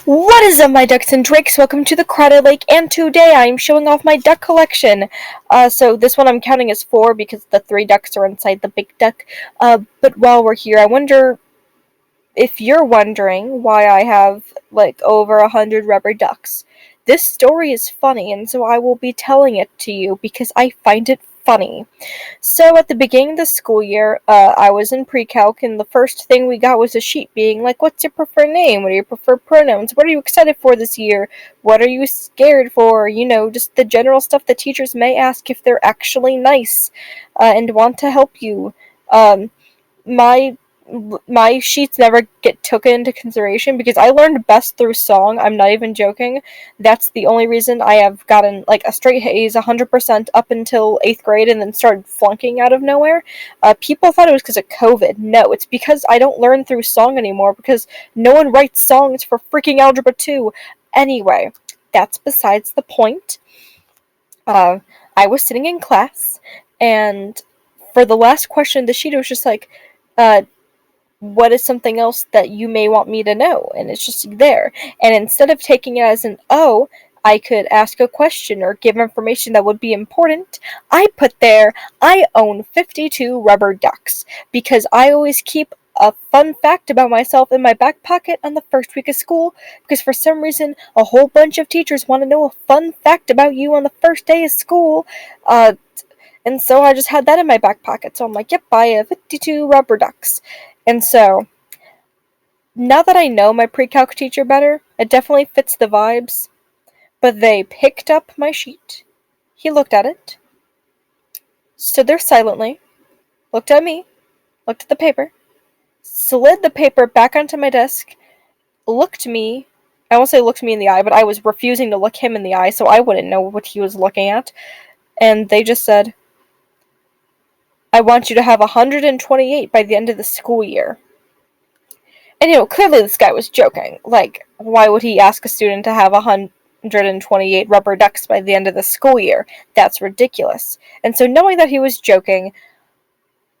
What is up, my ducks and drakes? Welcome to the Crawdad Lake, and today I am showing off my duck collection. So this one I'm counting as 4 because the 3 ducks are inside the big duck. But while we're here, I wonder if you're wondering why I have, over 100 rubber ducks. This story is funny, and so I will be telling it to you because I find it funny. So at the beginning of the school year, I was in pre-calc, and the first thing we got was a sheet being like, what's your preferred name? What do you prefer pronouns? What are you excited for this year? What are you scared for? Just the general stuff that teachers may ask if they're actually nice, and want to help you. My my sheets never get taken into consideration because I learned best through song. I'm not even joking. That's the only reason I have gotten a straight A's 100% up until 8th grade and then started flunking out of nowhere. People thought it was because of COVID. No, it's because I don't learn through song anymore because no one writes songs for freaking Algebra 2. Anyway, that's besides the point. I was sitting in class, and for the last question, the sheet was just like, what is something else that you may want me to know? And it's just there. And instead of taking it as an O, I could ask a question or give information that would be important. I put there, I own 52 rubber ducks, because I always keep a fun fact about myself in my back pocket on the first week of school, because for some reason, a whole bunch of teachers want to know a fun fact about you on the first day of school. And so I just had that in my back pocket. So I'm like, yep, I have 52 rubber ducks. And so, now that I know my pre-calc teacher better, it definitely fits the vibes. But they picked up my sheet. He looked at it, stood there silently, looked at me, looked at the paper, slid the paper back onto my desk, looked me. I won't say looked me in the eye, but I was refusing to look him in the eye, so I wouldn't know what he was looking at. And they just said, I want you to have 128 by the end of the school year. And clearly this guy was joking. Why would he ask a student to have 128 rubber ducks by the end of the school year? That's ridiculous. And so, knowing that he was joking,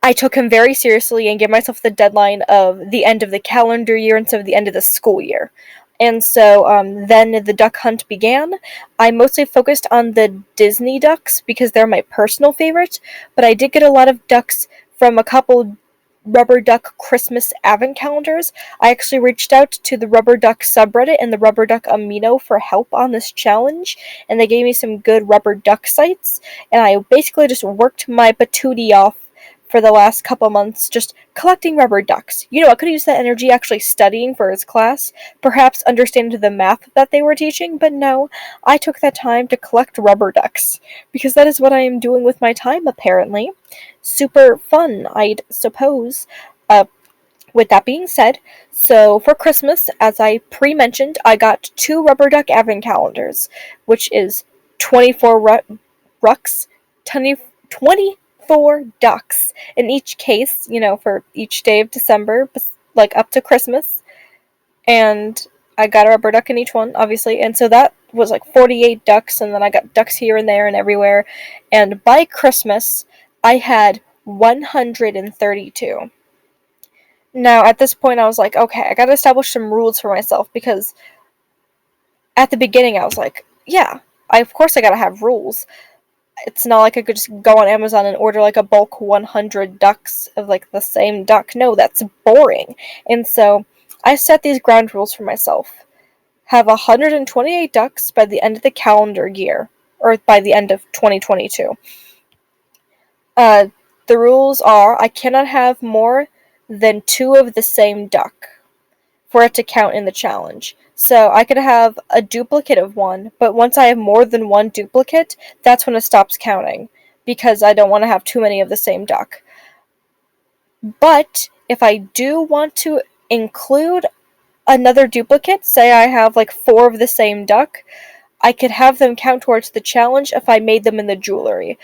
I took him very seriously and gave myself the deadline of the end of the calendar year instead of the end of the school year. And so then the duck hunt began. I mostly focused on the Disney ducks because they're my personal favorite, but I did get a lot of ducks from a couple Rubber Duck Christmas advent calendars. I actually reached out to the Rubber Duck subreddit and the Rubber Duck Amino for help on this challenge, and they gave me some good rubber duck sites, and I basically just worked my patootie off for the last couple months just collecting rubber ducks. I could use that energy actually studying for his class, perhaps understanding the math that they were teaching, but no, I took that time to collect rubber ducks, because that is what I am doing with my time, apparently. Super fun, I'd suppose. With that being said, so for Christmas, as I pre-mentioned, I got 2 rubber duck advent calendars, which is 24 rucks, 24 ducks in each case, for each day of December, up to Christmas. And I got a rubber duck in each one, obviously, and so that was 48 ducks, and then I got ducks here and there and everywhere. And by Christmas, I had 132. Now, at this point, I was like, okay, I gotta establish some rules for myself, because at the beginning, I was like, yeah, of course I gotta have rules. It's not like I could just go on Amazon and order a bulk 100 ducks of the same duck. No, that's boring. And so I set these ground rules for myself. Have 128 ducks by the end of the calendar year, or by the end of 2022. The rules are, I cannot have more than 2 of the same duck for it to count in the challenge. So I could have a duplicate of one, but once I have more than one duplicate, that's when it stops counting, because I don't want to have too many of the same duck. But if I do want to include another duplicate, say I have 4 of the same duck, I could have them count towards the challenge if I made them in the jewelry.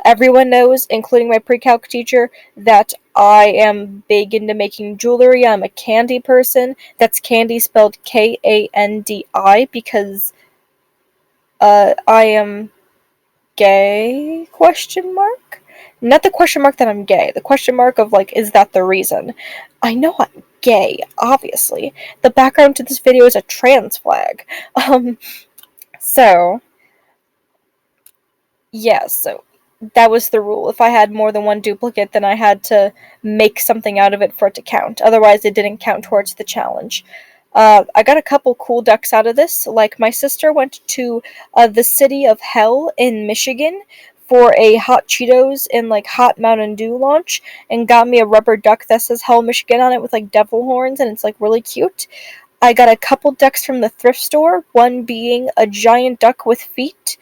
Everyone knows, including my pre-calc teacher, that I am big into making jewelry. I'm a candy person. That's candy spelled K-A-N-D-I, because I am gay, question mark? Not the question mark that I'm gay. The question mark of, is that the reason? I know I'm gay, obviously. The background to this video is a trans flag. So, yeah, so that was the rule. If I had more than one duplicate, then I had to make something out of it for it to count. Otherwise, it didn't count towards the challenge. I got a couple cool ducks out of this. Like, my sister went to the city of Hell in Michigan for a Hot Cheetos and, like, Hot Mountain Dew launch and got me a rubber duck that says Hell Michigan on it with, like, devil horns, and it's, like, really cute. I got a couple ducks from the thrift store, one being a giant duck with feet,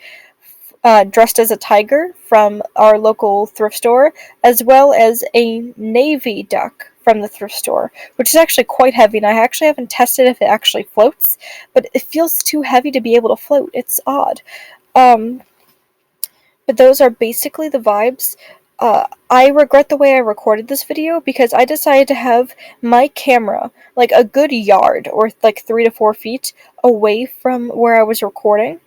dressed as a tiger from our local thrift store, as well as a navy duck from the thrift store, which is actually quite heavy, and I actually haven't tested if it actually floats, but it feels too heavy to be able to float. It's odd. But those are basically the vibes. I regret the way I recorded this video because I decided to have my camera like a good yard or like 3 to 4 feet away from where I was recording.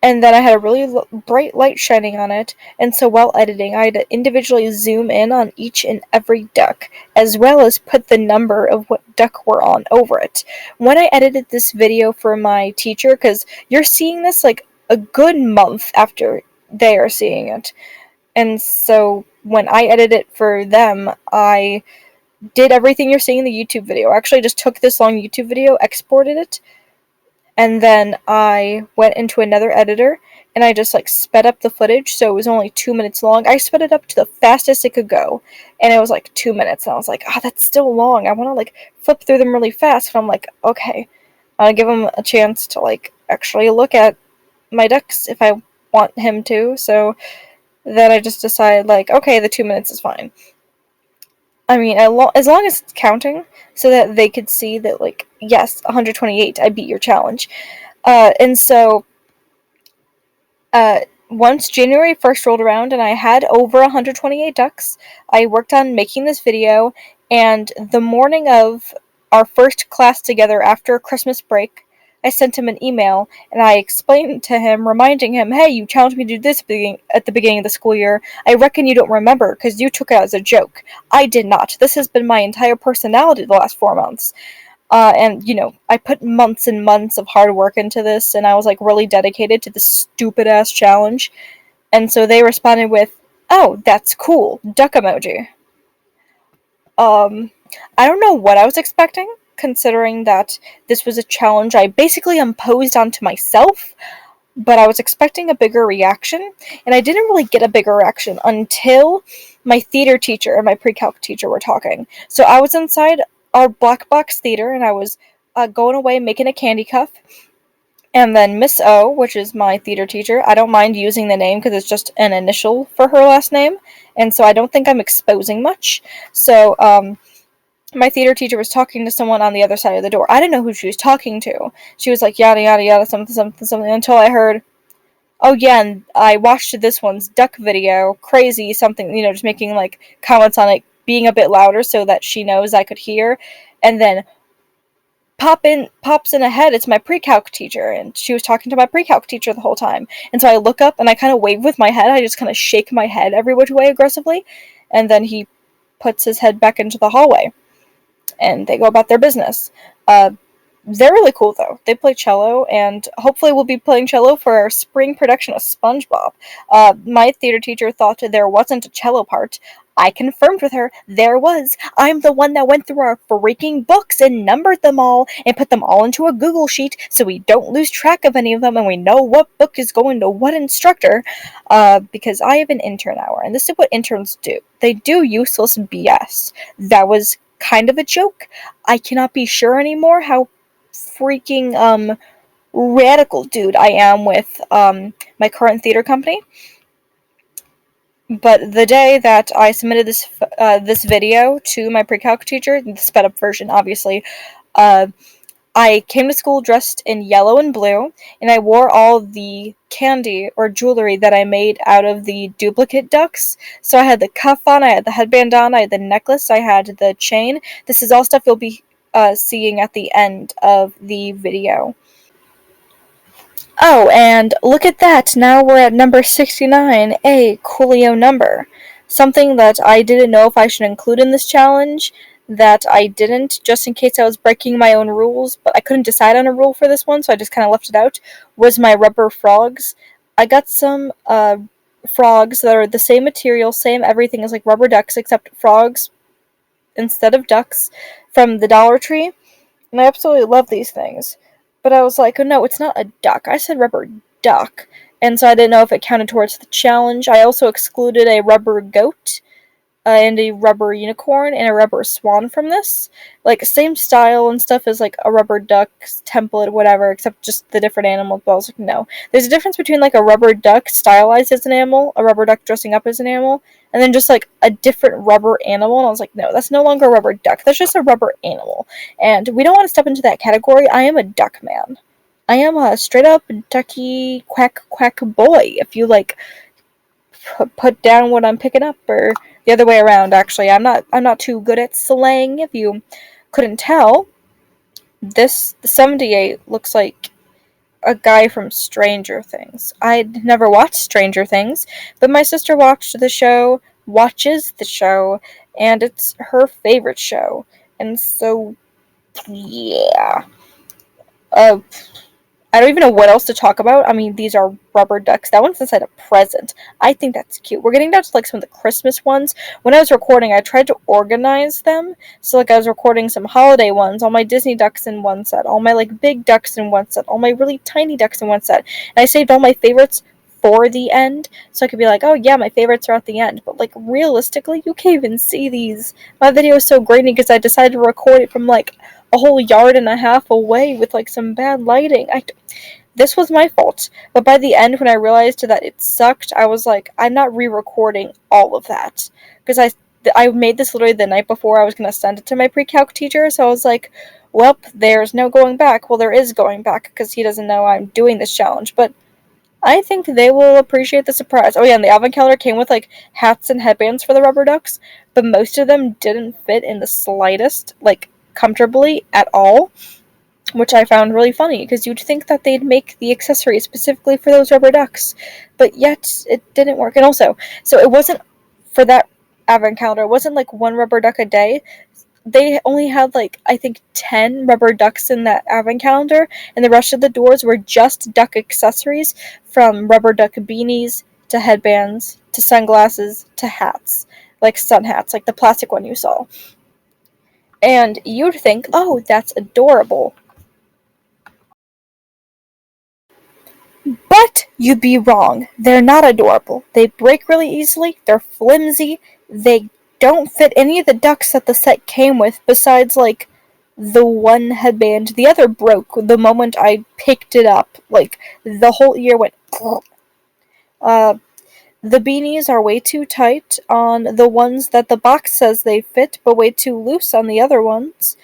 And then I had a really bright light shining on it, and so while editing, I had to individually zoom in on each and every duck, as well as put the number of what duck we're on over it. When I edited this video for my teacher, because you're seeing this like a good month after they are seeing it, and so when I edited it for them, I did everything you're seeing in the YouTube video. I actually just took this long YouTube video, exported it, and then I went into another editor, and I just, like, sped up the footage, so it was only 2 minutes long. I sped it up to the fastest it could go, and it was, like, 2 minutes, and I was like, that's still long. I want to, like, flip through them really fast, and I'm like, okay, I'll give him a chance to, like, actually look at my ducks if I want him to, so then I just decided, like, okay, the 2 minutes is fine. I mean, as long as it's counting, so that they could see that, like, yes, 128, I beat your challenge. And so, once January 1st rolled around and I had over 128 ducks, I worked on making this video, and the morning of our first class together after Christmas break, I sent him an email, and I explained to him, reminding him, hey, you challenged me to do this at the beginning of the school year. I reckon you don't remember, because you took it as a joke. I did not. This has been my entire personality the last 4 months. And, you know, I put months and months of hard work into this, and I was, like, really dedicated to this stupid-ass challenge. And so they responded with, oh, that's cool, duck emoji. I don't know what I was expecting, considering that this was a challenge I basically imposed onto myself, but I was expecting a bigger reaction, and I didn't really get a bigger reaction until my theater teacher and my pre-calc teacher were talking. So I was inside our black box theater, and I was going away making a candy cuff, and then Miss O, which is my theater teacher, I don't mind using the name because it's just an initial for her last name, and so I don't think I'm exposing much. So, my theater teacher was talking to someone on the other side of the door. I didn't know who she was talking to. She was like, yada, yada, yada, something, something, something, until I heard, oh yeah, and I watched this one's duck video, crazy, something, you know, just making, like, comments on it, being a bit louder so that she knows I could hear, and then pops in ahead, it's my pre-calc teacher, and she was talking to my pre-calc teacher the whole time, and so I look up, and I kind of wave with my head, I just kind of shake my head every which way aggressively, and then he puts his head back into the hallway. And they go about their business. They're really cool, though. They play cello, and hopefully we'll be playing cello for our spring production of SpongeBob. My theater teacher thought there wasn't a cello part. I confirmed with her there was. I'm the one that went through our freaking books and numbered them all and put them all into a Google Sheet so we don't lose track of any of them and we know what book is going to what instructor, because I have an intern hour, and this is what interns do. They do useless BS. That was kind of a joke. I cannot be sure anymore how freaking radical dude I am with my current theater company. But the day that I submitted this video to my pre-calc teacher, the sped up version obviously, I came to school dressed in yellow and blue, and I wore all the candy or jewelry that I made out of the duplicate ducks. So I had the cuff on, I had the headband on, I had the necklace, I had the chain. This is all stuff you'll be seeing at the end of the video. Oh, and look at that, now we're at number 69, a coolio number. Something that I didn't know if I should include in this challenge, that I didn't, just in case I was breaking my own rules, but I couldn't decide on a rule for this one, so I just kind of left it out, was my rubber frogs. I got some frogs that are the same material, same everything as like rubber ducks, except frogs instead of ducks from the Dollar Tree. And I absolutely love these things. But I was like, oh no, it's not a duck. I said rubber duck. And so I didn't know if it counted towards the challenge. I also excluded a rubber goat and a rubber unicorn and a rubber swan from this. Like, same style and stuff as like a rubber duck template, whatever, except just the different animals. But I was like, no. There's a difference between like a rubber duck stylized as an animal, a rubber duck dressing up as an animal, and then just like a different rubber animal. And I was like, no, that's no longer a rubber duck. That's just a rubber animal. And we don't want to step into that category. I am a duck man. I am a straight up ducky quack quack boy. If you like put down what I'm picking up, or the other way around. Actually, I'm not too good at slang. If you couldn't tell, the 78 looks like a guy from Stranger Things. I'd never watched Stranger Things, but my sister watches the show, and it's her favorite show. And so, yeah. Uh, I don't even know what else to talk about. I mean, these are rubber ducks. That one's inside a present. I think that's cute. We're getting down to like some of the Christmas ones. When I was recording, I tried to organize them. So like I was recording some holiday ones, all my Disney ducks in one set, all my like big ducks in one set, all my really tiny ducks in one set. And I saved all my favorites for the end, so I could be like, oh yeah, my favorites are at the end. But like realistically, you can't even see these. My video is so grainy because I decided to record it from like a whole yard and a half away with like some bad lighting. This was my fault. But by the end, when I realized that it sucked, I was like, I'm not re-recording all of that. Because I made this literally the night before I was going to send it to my pre-calc teacher, so I was like, well, there's no going back. Well, there is going back, because he doesn't know I'm doing this challenge. But I think they will appreciate the surprise. Oh yeah, and the advent calendar came with like hats and headbands for the rubber ducks, but most of them didn't fit in the slightest, like comfortably at all, which I found really funny, because you'd think that they'd make the accessory specifically for those rubber ducks, but yet it didn't work. And also, so it wasn't for that advent calendar, it wasn't like one rubber duck a day. They only had like, I think 10 rubber ducks in that advent calendar, and the rest of the doors were just duck accessories, from rubber duck beanies to headbands to sunglasses to hats, like sun hats, like the plastic one you saw. And you'd think, oh, that's adorable. But you'd be wrong. They're not adorable. They break really easily, they're flimsy, they don't fit any of the ducks that the set came with, besides, like, the one headband. The other broke the moment I picked it up. Like, the whole ear went... The beanies are way too tight on the ones that the box says they fit, but way too loose on the other ones.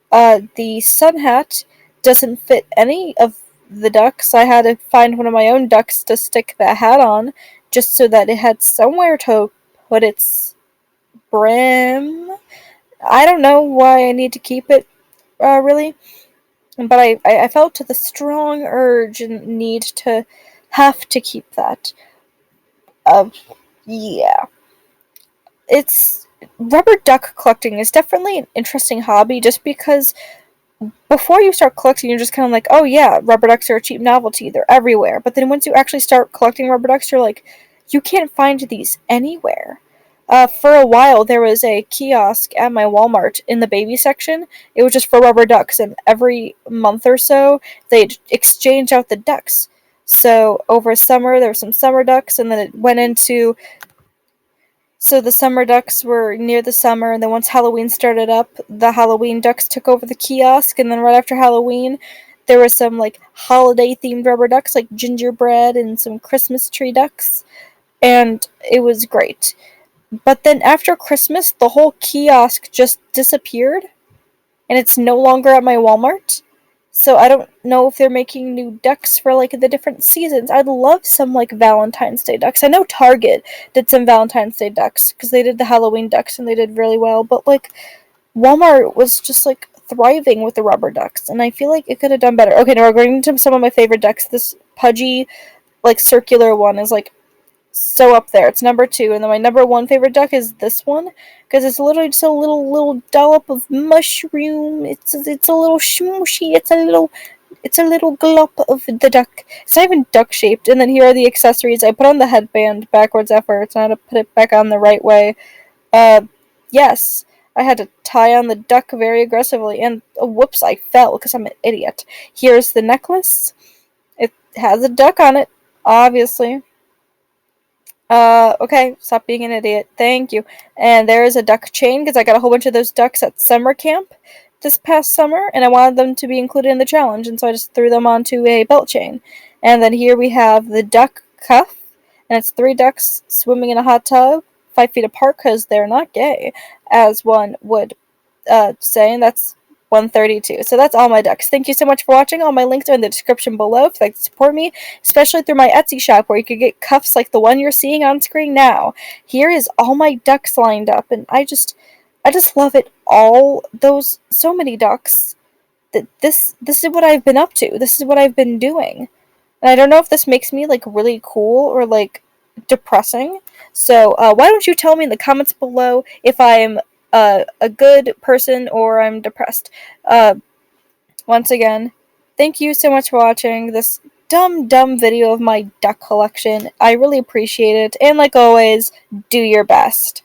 The sun hat doesn't fit any of the ducks. I had to find one of my own ducks to stick the hat on, just so that it had somewhere to put its brim. I don't know why I need to keep it, really, but I felt the strong urge and need to have to keep that. Yeah. It's Rubber duck collecting is definitely an interesting hobby, just because before you start collecting, you're just kind of like, oh yeah, rubber ducks are a cheap novelty. They're everywhere. But then once you actually start collecting rubber ducks, you're like, you can't find these anywhere. For a while, there was a kiosk at my Walmart in the baby section. It was just for rubber ducks, and every month or so, they'd exchange out the ducks. So over summer, there were some summer ducks, and then it went into... So the summer ducks were near the summer, and then once Halloween started up, the Halloween ducks took over the kiosk, and then right after Halloween, there were some, like, holiday-themed rubber ducks, like gingerbread and some Christmas tree ducks, and it was great. But then after Christmas, the whole kiosk just disappeared, and it's no longer at my Walmart. So I don't know if they're making new ducks for, like, the different seasons. I'd love some, like, Valentine's Day ducks. I know Target did some Valentine's Day ducks, because they did the Halloween ducks, and they did really well. But, like, Walmart was just, like, thriving with the rubber ducks, and I feel like it could have done better. Okay, now we're going into some of my favorite ducks. This pudgy, like, circular one is, like, so up there. It's number 2, and then my number 1 favorite duck is this one because it's literally just a little dollop of mushroom. It's a little smooshy. It's a little glop of the duck. It's not even duck shaped. And then here are the accessories. I put on the headband backwards efforts. I had to put it back on the right way. Yes, I had to tie on the duck very aggressively, and whoops, I fell because I'm an idiot. Here's the necklace. It has a duck on it, obviously. Okay, stop being an idiot. Thank you. And there is a duck chain, because I got a whole bunch of those ducks at summer camp this past summer, and I wanted them to be included in the challenge, and so I just threw them onto a belt chain. And then here we have the duck cuff, and it's 3 ducks swimming in a hot tub, 5 feet apart, because they're not gay, as one would say, and that's 132. So that's all my ducks. Thank you so much for watching. All my links are in the description below if you'd like to support me, especially through my Etsy shop where you could get cuffs like the one you're seeing on screen now. Here is all my ducks lined up, and I just love it all. Those so many ducks. This is what I've been up to. This is what I've been doing. And I don't know if this makes me like really cool or like depressing. So why don't you tell me in the comments below if I'm a good person or I'm depressed. Once again, thank you so much for watching this dumb video of my duck collection. I really appreciate it. And like always, do your best.